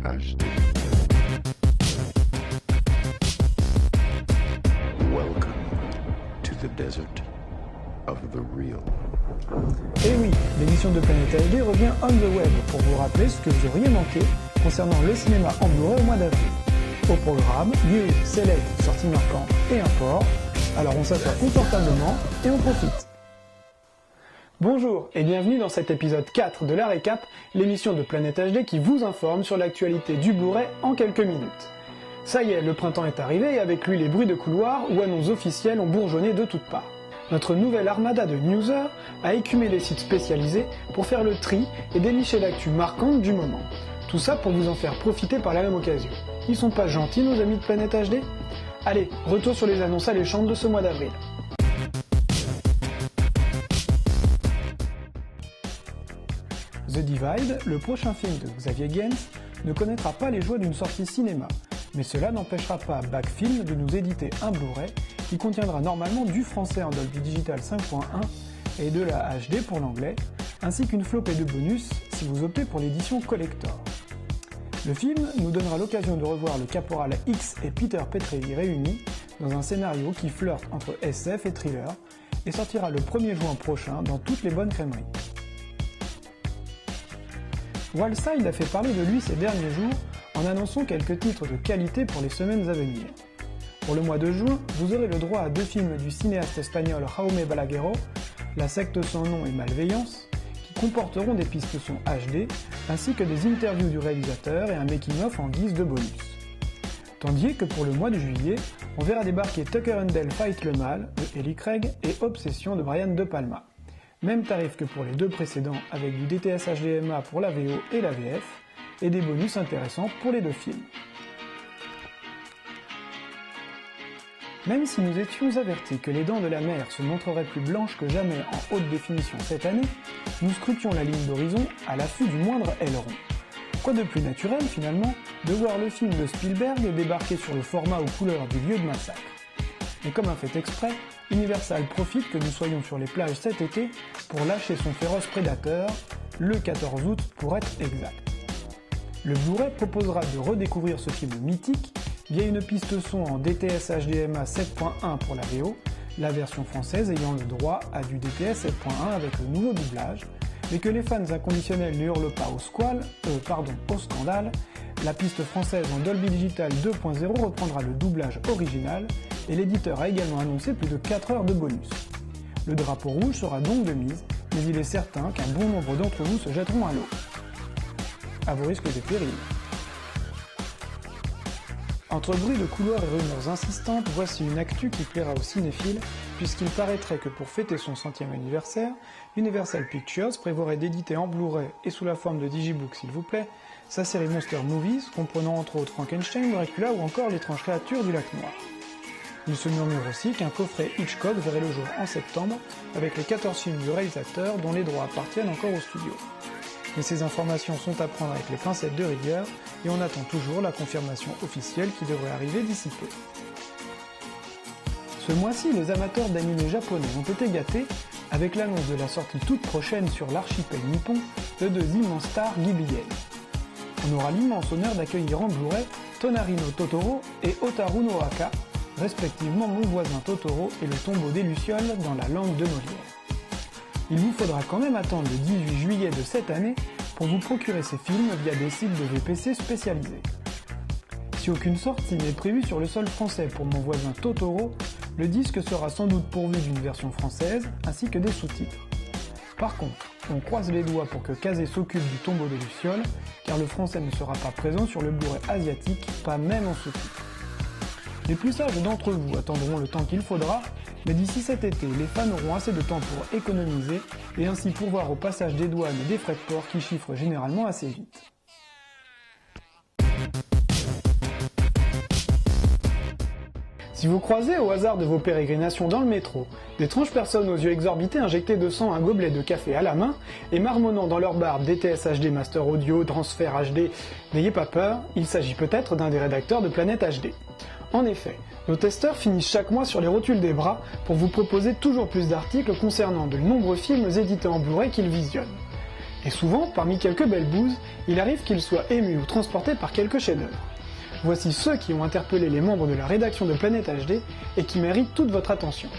HD. Welcome to the desert of the real. Et oui, l'émission de Planète HD revient on the web pour vous rappeler ce que vous auriez manqué concernant le cinéma en Blu-ray au mois d'avril. Au programme, news, select, sorties marquantes et import. Alors on s'assoit confortablement et on profite. Bonjour et bienvenue dans cet épisode 4 de la récap, l'émission de Planète HD qui vous informe sur l'actualité du Blu-ray en quelques minutes. Ça y est, le printemps est arrivé et avec lui les bruits de couloir ou annonces officielles ont bourgeonné de toutes parts. Notre nouvelle armada de newsers a écumé les sites spécialisés pour faire le tri et dénicher l'actu marquante du moment. Tout ça pour vous en faire profiter par la même occasion. Ils sont pas gentils nos amis de Planète HD ? Allez, retour sur les annonces alléchantes de ce mois d'avril. The Divide, le prochain film de Xavier Gens, ne connaîtra pas les joies d'une sortie cinéma, mais cela n'empêchera pas Backfilm de nous éditer un Blu-ray qui contiendra normalement du français en Dolby Digital 5.1 et de la HD pour l'anglais, ainsi qu'une flopée de bonus si vous optez pour l'édition collector. Le film nous donnera l'occasion de revoir le Caporal X et Peter Petrelli réunis dans un scénario qui flirte entre SF et thriller et sortira le 1er juin prochain dans toutes les bonnes crèmeries. Wildside a fait parler de lui ces derniers jours en annonçant quelques titres de qualité pour les semaines à venir. Pour le mois de juin, vous aurez le droit à 2 films du cinéaste espagnol Jaume Balagueró, La secte sans nom et Malveillance, qui comporteront des pistes son HD, ainsi que des interviews du réalisateur et un making-of en guise de bonus. Tandis que pour le mois de juillet, on verra débarquer Tucker and Dale Fight le Mal de Eli Craig et Obsession de Brian De Palma. Même tarif que pour les deux précédents avec du DTS HDMA pour la VO et la VF, et des bonus intéressants pour les deux films. Même si nous étions avertis que Les Dents de la Mer se montreraient plus blanches que jamais en haute définition cette année, nous scrutions la ligne d'horizon à l'affût du moindre aileron. Quoi de plus naturel finalement de voir le film de Spielberg débarquer sur le format aux couleurs du lieu de massacre. Et comme un fait exprès, Universal profite que nous soyons sur les plages cet été pour lâcher son féroce prédateur, le 14 août pour être exact. Le Blu-ray proposera de redécouvrir ce film mythique via une piste son en DTS HDMA 7.1 pour la VO, la version française ayant le droit à du DTS 7.1 avec le nouveau doublage, mais que les fans inconditionnels ne hurlent pas au scandale, la piste française en Dolby Digital 2.0 reprendra le doublage original et l'éditeur a également annoncé plus de 4 heures de bonus. Le drapeau rouge sera donc de mise, mais il est certain qu'un bon nombre d'entre vous se jetteront à l'eau. À vos risques et périls. Entre bruits de couloirs et rumeurs insistantes, voici une actu qui plaira aux cinéphiles, puisqu'il paraîtrait que pour fêter son 100e anniversaire, Universal Pictures prévoirait d'éditer en Blu-ray et sous la forme de digibook s'il vous plaît, sa série Monster Movies, comprenant entre autres Frankenstein, Dracula ou encore l'étrange créature du lac noir. Il se murmure aussi qu'un coffret Hitchcock verrait le jour en septembre, avec les 14 films du réalisateur dont les droits appartiennent encore au studio. Mais ces informations sont à prendre avec les pincettes de rigueur, et on attend toujours la confirmation officielle qui devrait arriver d'ici peu. Ce mois-ci, les amateurs d'anime japonais ont été gâtés avec l'annonce de la sortie toute prochaine sur l'archipel nippon de 2 immenses stars ghibliennes. On aura l'immense honneur d'accueillir en Blu-ray Tonarino Totoro et Otaru no Haka, respectivement Mon voisin Totoro et Le tombeau des Lucioles dans la langue de Molière. Il vous faudra quand même attendre le 18 juillet de cette année pour vous procurer ces films via des sites de VPC spécialisés. Si aucune sortie n'est prévue sur le sol français pour Mon voisin Totoro, le disque sera sans doute pourvu d'une version française ainsi que des sous-titres. Par contre, on croise les doigts pour que Kazé s'occupe du tombeau des Lucioles, car le français ne sera pas présent sur le Blu-ray asiatique, pas même en sous-titres. Les plus sages d'entre vous attendront le temps qu'il faudra, mais d'ici cet été, les fans auront assez de temps pour économiser et ainsi pourvoir au passage des douanes et des frais de port qui chiffrent généralement assez vite. Si vous croisez au hasard de vos pérégrinations dans le métro d'étranges personnes aux yeux exorbités injectées de sang un gobelet de café à la main et marmonnant dans leur barbe DTS HD Master Audio, Transfert HD, n'ayez pas peur, il s'agit peut-être d'un des rédacteurs de Planète HD. En effet, nos testeurs finissent chaque mois sur les rotules des bras pour vous proposer toujours plus d'articles concernant de nombreux films édités en Blu-ray qu'ils visionnent. Et souvent, parmi quelques belles bouses, il arrive qu'ils soient émus ou transportés par quelques chefs-d'œuvre. Voici ceux qui ont interpellé les membres de la rédaction de Planète HD et qui méritent toute votre attention.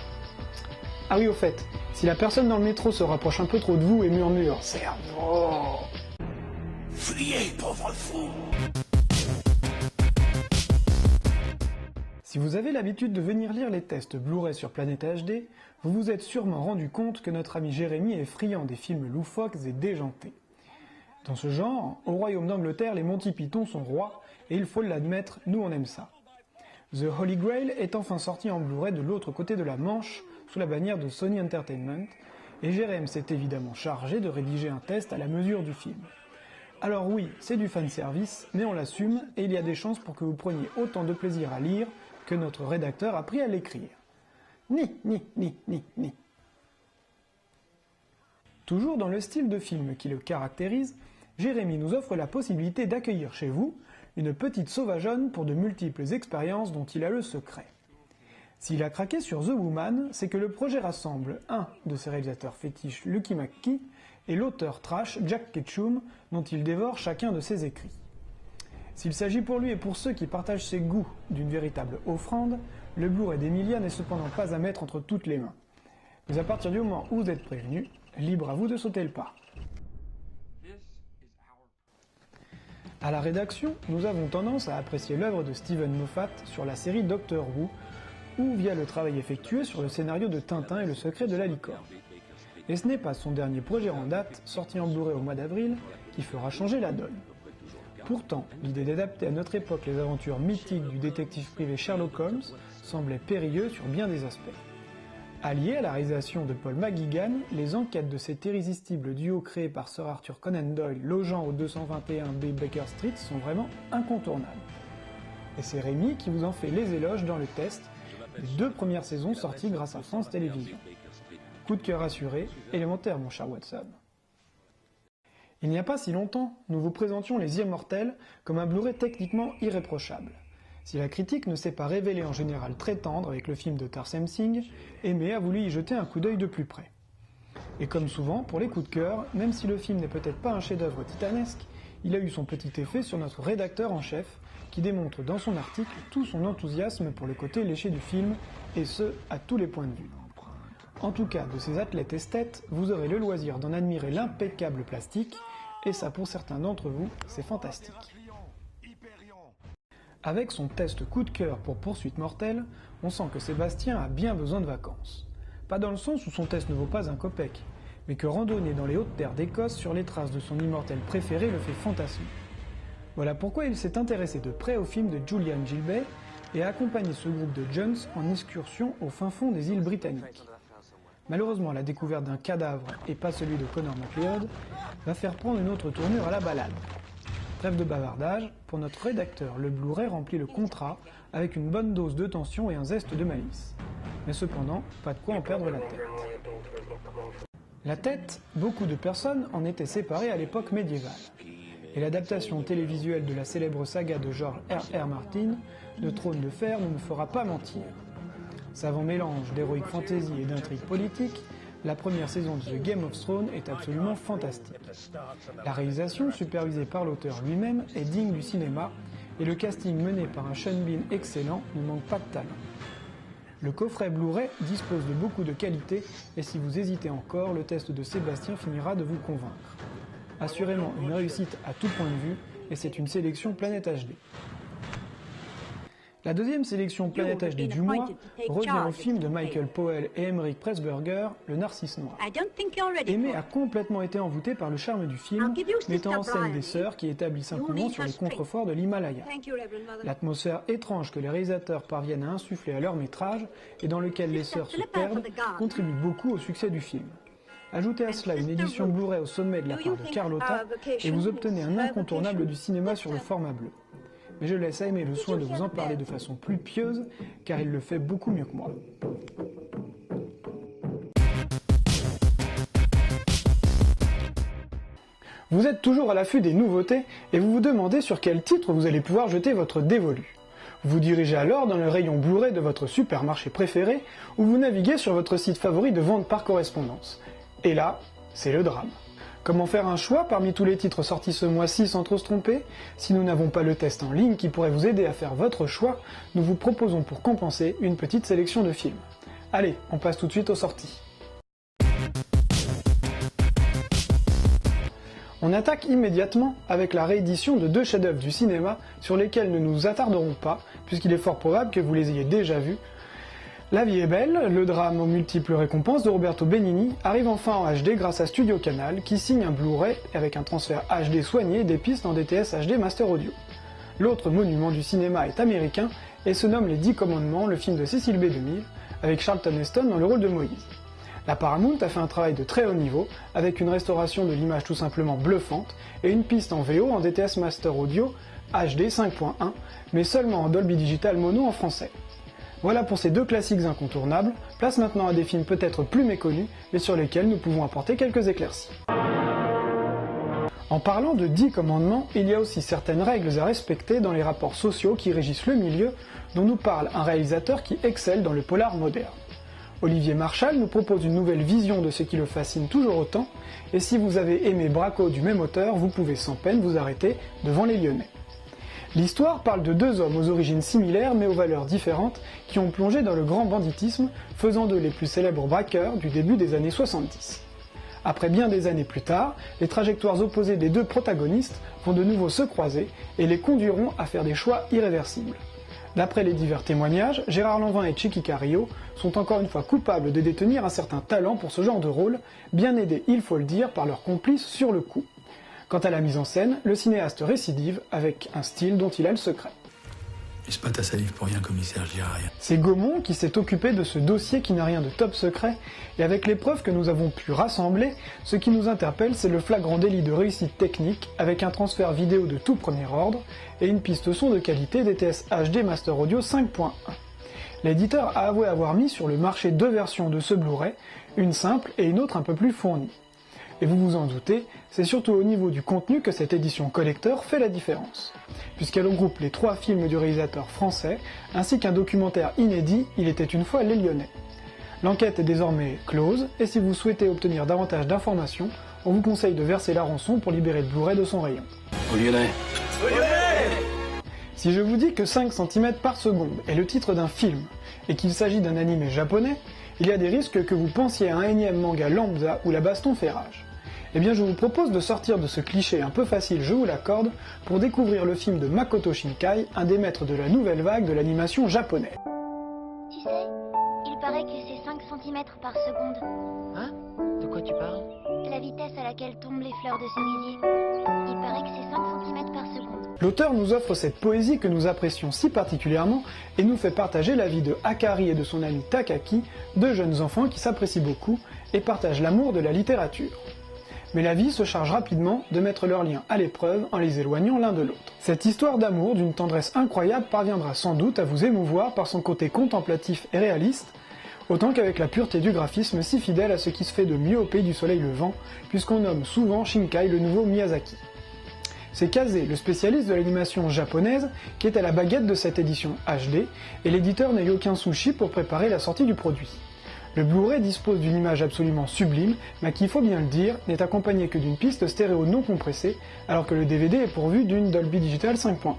Ah oui, au fait, si la personne dans le métro se rapproche un peu trop de vous et murmure « Cerveau !» Fuyez, pauvre fou! Si vous avez l'habitude de venir lire les tests Blu-ray sur Planète HD, vous vous êtes sûrement rendu compte que notre ami Jérémy est friand des films loufoques et déjantés. Dans ce genre, au royaume d'Angleterre, les Monty Python sont rois, et il faut l'admettre, nous on aime ça. The Holy Grail est enfin sorti en Blu-ray de l'autre côté de la Manche, sous la bannière de Sony Entertainment, et Jérémy s'est évidemment chargé de rédiger un test à la mesure du film. Alors oui, c'est du fanservice, mais on l'assume, et il y a des chances pour que vous preniez autant de plaisir à lire que notre rédacteur a pris à l'écrire. Ni. Toujours dans le style de film qui le caractérise, Jérémy nous offre la possibilité d'accueillir chez vous une petite sauvageonne pour de multiples expériences dont il a le secret. S'il a craqué sur The Woman, c'est que le projet rassemble un de ses réalisateurs fétiches, Lucky McKee, et l'auteur trash Jack Ketchum, dont il dévore chacun de ses écrits. S'il s'agit pour lui et pour ceux qui partagent ses goûts d'une véritable offrande, le Blu-ray d'Emilia n'est cependant pas à mettre entre toutes les mains. Mais à partir du moment où vous êtes prévenu, libre à vous de sauter le pas. À la rédaction, nous avons tendance à apprécier l'œuvre de Steven Moffat sur la série Doctor Who, ou via le travail effectué sur le scénario de Tintin et le secret de la licorne. Et ce n'est pas son dernier projet en date, sorti en Blu-ray au mois d'avril, qui fera changer la donne. Pourtant, l'idée d'adapter à notre époque les aventures mythiques du détective privé Sherlock Holmes semblait périlleuse sur bien des aspects. Alliés à la réalisation de Paul McGuigan, les enquêtes de cet irrésistible duo créé par Sir Arthur Conan Doyle logeant au 221B Baker Street sont vraiment incontournables. Et c'est Rémi qui vous en fait les éloges dans le test des 2 premières saisons sorties grâce à France Télévisions. Coup de cœur assuré, élémentaire mon cher Watson. Il n'y a pas si longtemps, nous vous présentions Les Immortels comme un Blu-ray techniquement irréprochable. Si la critique ne s'est pas révélée en général très tendre avec le film de Tarsem Singh, Aimé a voulu y jeter un coup d'œil de plus près. Et comme souvent, pour les coups de cœur, même si le film n'est peut-être pas un chef-d'œuvre titanesque, il a eu son petit effet sur notre rédacteur en chef, qui démontre dans son article tout son enthousiasme pour le côté léché du film, et ce, à tous les points de vue. En tout cas, de ces athlètes esthètes, vous aurez le loisir d'en admirer l'impeccable plastique, et ça pour certains d'entre vous, c'est fantastique. Avec son test coup de cœur pour Poursuite mortelle, on sent que Sébastien a bien besoin de vacances. Pas dans le sens où son test ne vaut pas un copec, mais que randonner dans les hautes terres d'Écosse sur les traces de son immortel préféré le fait fantasmer. Voilà pourquoi il s'est intéressé de près au film de Julian Gilbey et a accompagné ce groupe de jeunes en excursion au fin fond des îles britanniques. Malheureusement, la découverte d'un cadavre, et pas celui de Connor MacLeod, va faire prendre une autre tournure à la balade. Trêve de bavardage, pour notre rédacteur, le Blu-ray remplit le contrat avec une bonne dose de tension et un zeste de malice. Mais cependant, pas de quoi en perdre la tête. La tête, beaucoup de personnes en étaient séparées à l'époque médiévale. Et l'adaptation télévisuelle de la célèbre saga de George R.R. Martin, de Trône de Fer, ne me fera pas mentir. Savant mélange d'heroic fantasy et d'intrigue politique, la première saison de The Game of Thrones est absolument fantastique. La réalisation, supervisée par l'auteur lui-même, est digne du cinéma, et le casting mené par un Sean Bean excellent ne manque pas de talent. Le coffret Blu-ray dispose de beaucoup de qualité, et si vous hésitez encore, le test de Sébastien finira de vous convaincre. Assurément une réussite à tout point de vue, et c'est une sélection Planète HD. La deuxième sélection Planète HD du mois revient au film de Michael Powell et Emmerich Pressburger, Le Narcisse Noir. Aimé a complètement été envoûté par le charme du film, mettant en scène des sœurs qui établissent un couvent sur les contreforts de l'Himalaya. L'atmosphère étrange que les réalisateurs parviennent à insuffler à leur métrage et dans lequel les sœurs se perdent contribue beaucoup au succès du film. Ajoutez à cela une édition Blu-ray au sommet de la part de Carlotta et vous obtenez un incontournable du cinéma sur le format bleu. Mais je laisse à Aimé le soin de vous en parler de façon plus pieuse, car il le fait beaucoup mieux que moi. Vous êtes toujours à l'affût des nouveautés, et vous vous demandez sur quel titre vous allez pouvoir jeter votre dévolu. Vous vous dirigez alors dans le rayon Blu-ray de votre supermarché préféré, ou vous naviguez sur votre site favori de vente par correspondance. Et là, c'est le drame. Comment faire un choix parmi tous les titres sortis ce mois-ci sans trop se tromper? Si nous n'avons pas le test en ligne qui pourrait vous aider à faire votre choix, nous vous proposons pour compenser une petite sélection de films. Allez, on passe tout de suite aux sorties. On attaque immédiatement avec la réédition de 2 chefs-d'œuvre du cinéma sur lesquels nous ne nous attarderons pas, puisqu'il est fort probable que vous les ayez déjà vus. La vie est belle, le drame aux multiples récompenses de Roberto Benigni, arrive enfin en HD grâce à Studio Canal, qui signe un Blu-ray avec un transfert HD soigné des pistes en DTS HD Master Audio. L'autre monument du cinéma est américain et se nomme Les 10 Commandements, le film de Cecil B. DeMille, avec Charlton Heston dans le rôle de Moïse. La Paramount a fait un travail de très haut niveau, avec une restauration de l'image tout simplement bluffante, et une piste en VO en DTS Master Audio HD 5.1, mais seulement en Dolby Digital Mono en français. Voilà pour ces 2 classiques incontournables, place maintenant à des films peut-être plus méconnus, mais sur lesquels nous pouvons apporter quelques éclaircies. En parlant de 10 commandements, il y a aussi certaines règles à respecter dans les rapports sociaux qui régissent le milieu, dont nous parle un réalisateur qui excelle dans le polar moderne. Olivier Marchal nous propose une nouvelle vision de ce qui le fascine toujours autant, et si vous avez aimé Braco du même auteur, vous pouvez sans peine vous arrêter devant Les Lyonnais. L'histoire parle de 2 hommes aux origines similaires mais aux valeurs différentes qui ont plongé dans le grand banditisme, faisant d'eux les plus célèbres braqueurs du début des années 70. Après bien des années plus tard, les trajectoires opposées des 2 protagonistes vont de nouveau se croiser et les conduiront à faire des choix irréversibles. D'après les divers témoignages, Gérard Lanvin et Chicky Carillo sont encore une fois coupables de détenir un certain talent pour ce genre de rôle, bien aidés, il faut le dire, par leurs complices sur le coup. Quant à la mise en scène, le cinéaste récidive avec un style dont il a le secret. C'est pas ta salive pour rien, commissaire, je dirai rien. C'est Gaumont qui s'est occupé de ce dossier qui n'a rien de top secret, et avec les preuves que nous avons pu rassembler, ce qui nous interpelle c'est le flagrant délit de réussite technique avec un transfert vidéo de tout premier ordre et une piste son de qualité DTS HD Master Audio 5.1. L'éditeur a avoué avoir mis sur le marché 2 versions de ce Blu-ray, une simple et une autre un peu plus fournie. Et vous vous en doutez, c'est surtout au niveau du contenu que cette édition collector fait la différence, puisqu'elle regroupe les 3 films du réalisateur français, ainsi qu'un documentaire inédit, Il était une fois les Lyonnais. L'enquête est désormais close, et si vous souhaitez obtenir davantage d'informations, on vous conseille de verser la rançon pour libérer le Blu-ray de son rayon. Aux Lyonnais. Aux Lyonnais. Si je vous dis que 5 cm par seconde est le titre d'un film, et qu'il s'agit d'un animé japonais, il y a des risques que vous pensiez à un énième manga lambda où la baston fait rage. Eh bien je vous propose de sortir de ce cliché un peu facile, je vous l'accorde, pour découvrir le film de Makoto Shinkai, un des maîtres de la nouvelle vague de l'animation japonaise. Tu sais, il paraît que c'est 5 cm par seconde. Hein? De quoi tu parles? La vitesse à laquelle tombent les fleurs de cerisier. Il paraît que c'est 5 cm par seconde. L'auteur nous offre cette poésie que nous apprécions si particulièrement et nous fait partager la vie de Akari et de son ami Takaki, 2 jeunes enfants qui s'apprécient beaucoup et partagent l'amour de la littérature. Mais la vie se charge rapidement de mettre leurs liens à l'épreuve en les éloignant l'un de l'autre. Cette histoire d'amour d'une tendresse incroyable parviendra sans doute à vous émouvoir par son côté contemplatif et réaliste, autant qu'avec la pureté du graphisme si fidèle à ce qui se fait de mieux au pays du soleil levant, puisqu'on nomme souvent Shinkai le nouveau Miyazaki. C'est Kaze, le spécialiste de l'animation japonaise, qui est à la baguette de cette édition HD, et l'éditeur n'a eu aucun souci pour préparer la sortie du produit. Le Blu-ray dispose d'une image absolument sublime, mais qui, il faut bien le dire, n'est accompagné que d'une piste stéréo non compressée, alors que le DVD est pourvu d'une Dolby Digital 5.1.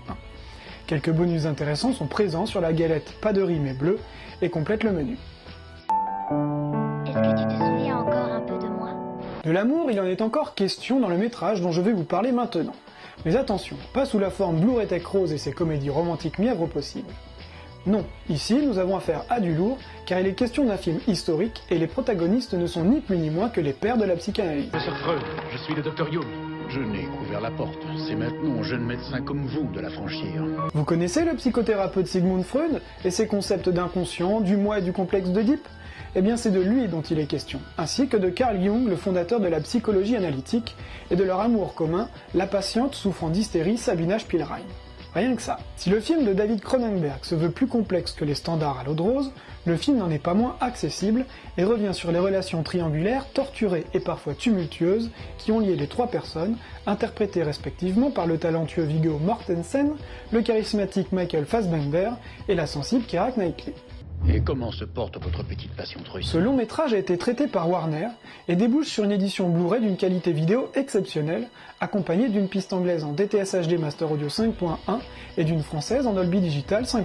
Quelques bonus intéressants sont présents sur la galette pas de riz mais bleu, et complètent le menu. Est-ce que tu te souviens encore un peu de moi? De l'amour, il en est encore question dans le métrage dont je vais vous parler maintenant. Mais attention, pas sous la forme Blu-ray Tech Rose et ses comédies romantiques mièvres possibles. Non, ici nous avons affaire à du lourd, car il est question d'un film historique et les protagonistes ne sont ni plus ni moins que les pères de la psychanalyse. Professeur Freud, je suis le docteur Jung. Je n'ai qu'ouvert la porte. C'est maintenant aux jeunes médecins comme vous de la franchir. Vous connaissez le psychothérapeute Sigmund Freud et ses concepts d'inconscient, du moi et du complexe d'Oedipe? Eh bien c'est de lui dont il est question, ainsi que de Carl Jung, le fondateur de la psychologie analytique, et de leur amour commun, la patiente souffrant d'hystérie Sabina Spielrein. Rien que ça. Si le film de David Cronenberg se veut plus complexe que les standards à l'eau de rose, le film n'en est pas moins accessible et revient sur les relations triangulaires, torturées et parfois tumultueuses qui ont lié les 3 personnes, interprétées respectivement par le talentueux Viggo Mortensen, le charismatique Michael Fassbender et la sensible Keira Knightley. Et comment se porte votre petite passion trusse? Ce long métrage a été traité par Warner et débouche sur une édition Blu-ray d'une qualité vidéo exceptionnelle, accompagnée d'une piste anglaise en DTS HD Master Audio 5.1 et d'une française en Dolby Digital 5.1.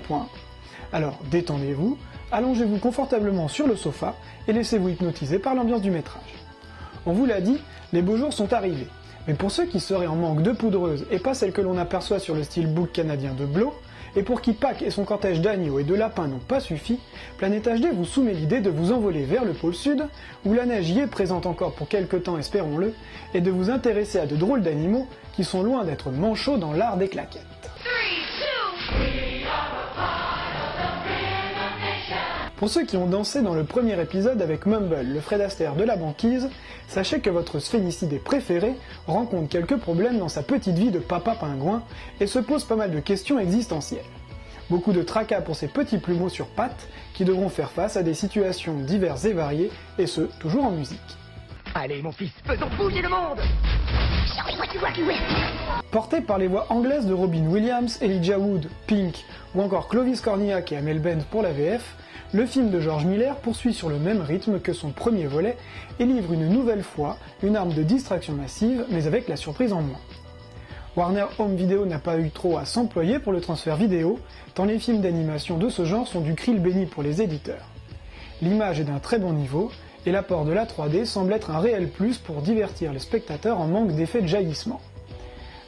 Alors détendez-vous, allongez-vous confortablement sur le sofa et laissez-vous hypnotiser par l'ambiance du métrage. On vous l'a dit, les beaux jours sont arrivés, mais pour ceux qui seraient en manque de poudreuse et pas celle que l'on aperçoit sur le steelbook canadien de Blow, et pour qui Pâques et son cortège d'agneaux et de lapins n'ont pas suffi, Planète HD vous soumet l'idée de vous envoler vers le pôle sud, où la neige y est présente encore pour quelque temps, espérons-le, et de vous intéresser à de drôles d'animaux qui sont loin d'être manchots dans l'art des claquettes. Pour ceux qui ont dansé dans le premier épisode avec Mumble, le Fred Astaire de la banquise, sachez que votre sphénicidé préféré rencontre quelques problèmes dans sa petite vie de papa pingouin et se pose pas mal de questions existentielles. Beaucoup de tracas pour ces petits plumeaux sur pattes qui devront faire face à des situations diverses et variées, et ce, toujours en musique. Allez mon fils, faisons bouger le monde. Porté par les voix anglaises de Robin Williams, Elijah Wood, Pink ou encore Clovis Cornillac et Amel Bent pour la VF, le film de George Miller poursuit sur le même rythme que son premier volet et livre une nouvelle fois une arme de distraction massive, mais avec la surprise en moins. Warner Home Video n'a pas eu trop à s'employer pour le transfert vidéo, tant les films d'animation de ce genre sont du krill béni pour les éditeurs. L'image est d'un très bon niveau, et l'apport de la 3D semble être un réel plus pour divertir les spectateurs en manque d'effets de jaillissement.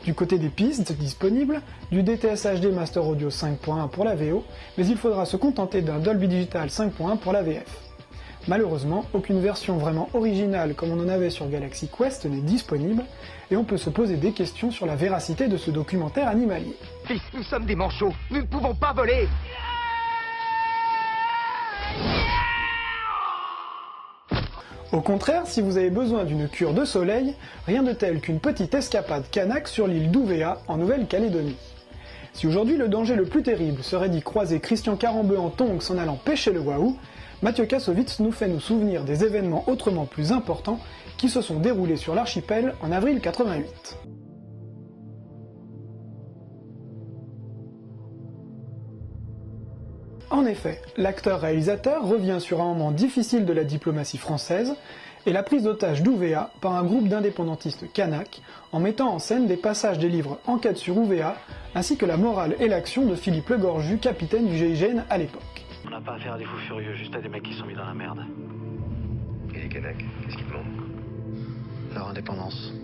Du côté des pistes disponibles, du DTS HD Master Audio 5.1 pour la VO, mais il faudra se contenter d'un Dolby Digital 5.1 pour la VF. Malheureusement, aucune version vraiment originale comme on en avait sur Galaxy Quest n'est disponible, et on peut se poser des questions sur la véracité de ce documentaire animalier. Fils, nous sommes des manchots, nous ne pouvons pas voler. Au contraire, si vous avez besoin d'une cure de soleil, rien de tel qu'une petite escapade kanak sur l'île d'Ouvéa, en Nouvelle-Calédonie. Si aujourd'hui le danger le plus terrible serait d'y croiser Christian Carambeu en tongs en allant pêcher le wahou, Mathieu Kassovitz nous fait nous souvenir des événements autrement plus importants qui se sont déroulés sur l'archipel en avril 88. En effet, l'acteur-réalisateur revient sur un moment difficile de la diplomatie française et la prise d'otage d'Ouvéa par un groupe d'indépendantistes kanak en mettant en scène des passages des livres Enquête sur Ouvéa ainsi que la morale et l'action de Philippe Legorju, capitaine du GIGN à l'époque. On n'a pas affaire à des fous furieux, juste à des mecs qui sont mis dans la merde. Et les Kanaks, qu'est-ce qu'ils demandent? Leur indépendance.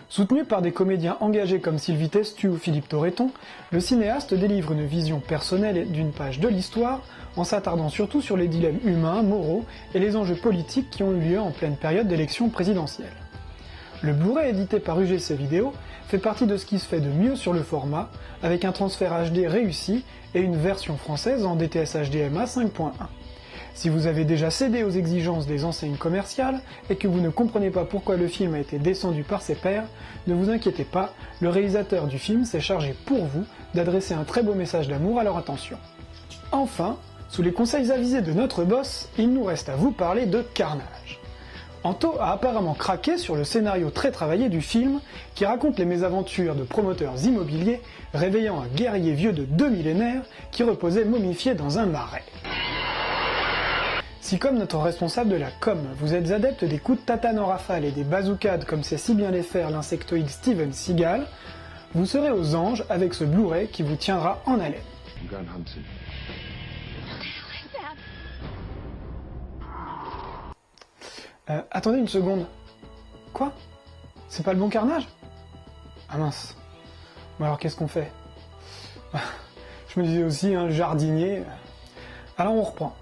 Soutenu par des comédiens engagés comme Sylvie Testu ou Philippe Torreton, le cinéaste délivre une vision personnelle d'une page de l'histoire en s'attardant surtout sur les dilemmes humains, moraux et les enjeux politiques qui ont eu lieu en pleine période d'élection présidentielle. Le Blu-ray édité par UGC Vidéo fait partie de ce qui se fait de mieux sur le format, avec un transfert HD réussi et une version française en DTS HDMA 5.1. Si vous avez déjà cédé aux exigences des enseignes commerciales et que vous ne comprenez pas pourquoi le film a été descendu par ses pairs, ne vous inquiétez pas, le réalisateur du film s'est chargé pour vous d'adresser un très beau message d'amour à leur attention. Enfin, sous les conseils avisés de notre boss, il nous reste à vous parler de Carnage. Anto a apparemment craqué sur le scénario très travaillé du film qui raconte les mésaventures de promoteurs immobiliers réveillant un guerrier vieux de 2 millénaires qui reposait momifié dans un marais. Si comme notre responsable de la com, vous êtes adepte des coups de tatane en rafale et des bazookas comme sait si bien les faire l'insectoïde Steven Seagal, vous serez aux anges avec ce Blu-ray qui vous tiendra en haleine. Attendez une seconde. Quoi? C'est pas le bon Carnage? Ah mince. Bon alors qu'est-ce qu'on fait? Je me disais aussi, un jardinier. Alors on reprend.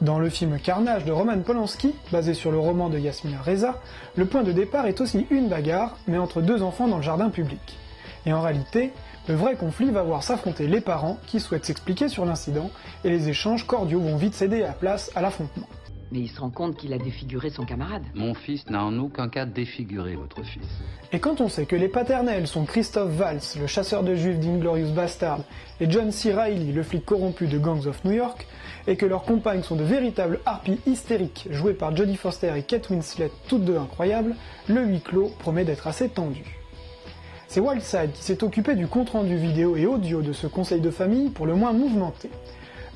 Dans le film Carnage de Roman Polanski, basé sur le roman de Yasmina Reza, le point de départ est aussi une bagarre, mais entre deux enfants dans le jardin public. Et en réalité, le vrai conflit va voir s'affronter les parents qui souhaitent s'expliquer sur l'incident, et les échanges cordiaux vont vite céder la place à l'affrontement. Mais il se rend compte qu'il a défiguré son camarade. Mon fils n'a en aucun cas défiguré votre fils. Et quand on sait que les paternels sont Christophe Valls, le chasseur de juifs d'Inglorious Bastard, et John C. Reilly, le flic corrompu de Gangs of New York, et que leurs compagnes sont de véritables harpies hystériques, jouées par Jodie Foster et Kate Winslet, toutes deux incroyables, le huis clos promet d'être assez tendu. C'est Wildside qui s'est occupé du compte-rendu vidéo et audio de ce conseil de famille pour le moins mouvementé.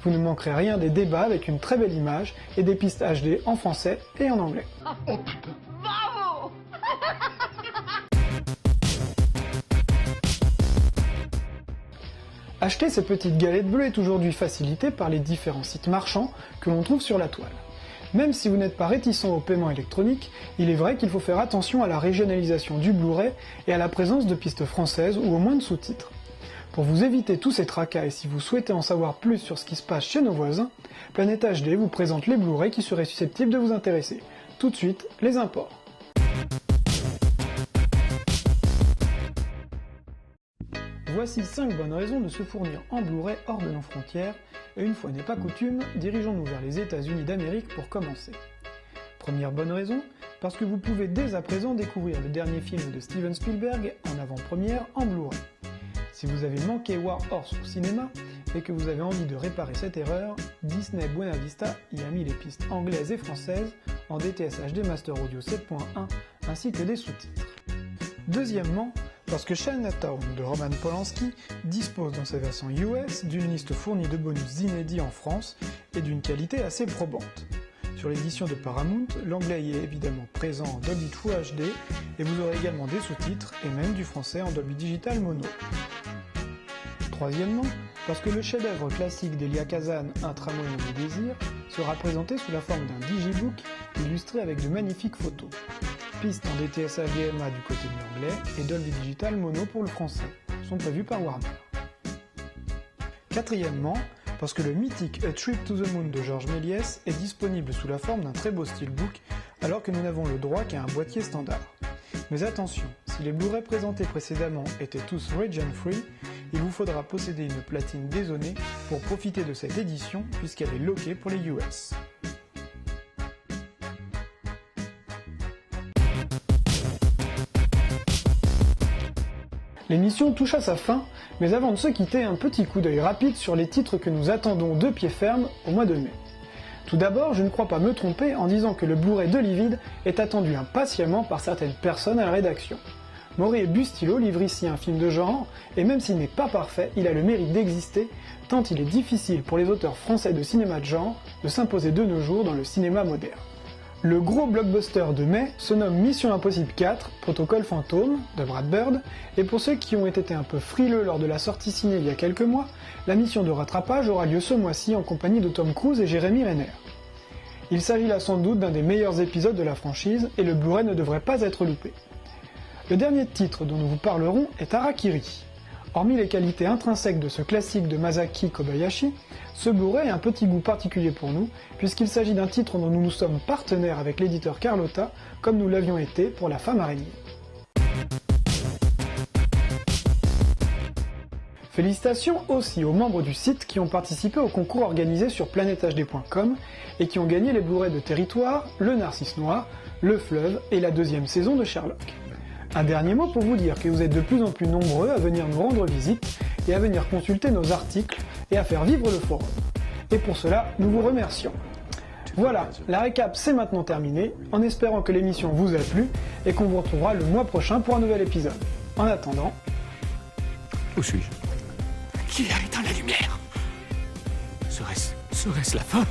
Vous ne manquerez rien des débats avec une très belle image et des pistes HD en français et en anglais. Oh putain. Bravo. Acheter ces petites galettes bleues est aujourd'hui facilité par les différents sites marchands que l'on trouve sur la toile. Même si vous n'êtes pas réticent au paiement électronique, il est vrai qu'il faut faire attention à la régionalisation du Blu-ray et à la présence de pistes françaises ou au moins de sous-titres. Pour vous éviter tous ces tracas et si vous souhaitez en savoir plus sur ce qui se passe chez nos voisins, Planète HD vous présente les Blu-ray qui seraient susceptibles de vous intéresser. Tout de suite, les imports. Voici 5 bonnes raisons de se fournir en Blu-ray hors de nos frontières, et une fois n'est pas coutume, dirigeons-nous vers les États-Unis d'Amérique pour commencer. Première bonne raison, parce que vous pouvez dès à présent découvrir le dernier film de Steven Spielberg en avant-première en Blu-ray. Si vous avez manqué War Horse au cinéma, et que vous avez envie de réparer cette erreur, Disney Buena Vista y a mis les pistes anglaises et françaises en DTS HD Master Audio 7.1 ainsi que des sous-titres. Deuxièmement, parce que Chinatown de Roman Polanski dispose dans sa version US d'une liste fournie de bonus inédits en France et d'une qualité assez probante. Sur l'édition de Paramount, l'anglais y est évidemment présent en Dolby True HD et vous aurez également des sous-titres et même du français en Dolby Digital Mono. Troisièmement, parce que le chef-d'œuvre classique d'Elia Kazan, Un tramway du désir, sera présenté sous la forme d'un digibook illustré avec de magnifiques photos. Pistes en DTS HDMI du côté de l'anglais et Dolby Digital Mono pour le français sont prévus par Warner. Quatrièmement, parce que le mythique A Trip to the Moon de Georges Méliès est disponible sous la forme d'un très beau steelbook alors que nous n'avons le droit qu'à un boîtier standard. Mais attention, si les Blu-ray présentés précédemment étaient tous region free, il vous faudra posséder une platine dézonée pour profiter de cette édition puisqu'elle est loquée pour les US. L'émission touche à sa fin, mais avant de se quitter, un petit coup d'œil rapide sur les titres que nous attendons de pied ferme au mois de mai. Tout d'abord, je ne crois pas me tromper en disant que le Blu-ray de Livide est attendu impatiemment par certaines personnes à la rédaction. Maury et Bustillo livrent ici un film de genre, et même s'il n'est pas parfait, il a le mérite d'exister, tant il est difficile pour les auteurs français de cinéma de genre de s'imposer de nos jours dans le cinéma moderne. Le gros blockbuster de mai se nomme Mission Impossible 4, Protocole Fantôme, de Brad Bird, et pour ceux qui ont été un peu frileux lors de la sortie ciné il y a quelques mois, la mission de rattrapage aura lieu ce mois-ci en compagnie de Tom Cruise et Jeremy Renner. Il s'agit là sans doute d'un des meilleurs épisodes de la franchise, et le Blu-ray ne devrait pas être loupé. Le dernier titre dont nous vous parlerons est Harakiri. Hormis les qualités intrinsèques de ce classique de Masaki Kobayashi, ce Blu-ray a un petit goût particulier pour nous, puisqu'il s'agit d'un titre dont nous nous sommes partenaires avec l'éditeur Carlotta, comme nous l'avions été pour La Femme Araignée. Félicitations aussi aux membres du site qui ont participé au concours organisé sur planethd.com et qui ont gagné les Blu-ray de Territoire, Le Narcisse Noir, Le Fleuve et la deuxième saison de Sherlock. Un dernier mot pour vous dire que vous êtes de plus en plus nombreux à venir nous rendre visite et à venir consulter nos articles et à faire vivre le forum. Et pour cela, nous vous remercions. Voilà, la récap c'est maintenant terminé, en espérant que l'émission vous a plu et qu'on vous retrouvera le mois prochain pour un nouvel épisode. En attendant... Où suis-je? Qui a éteint la lumière? Serait-ce la fin?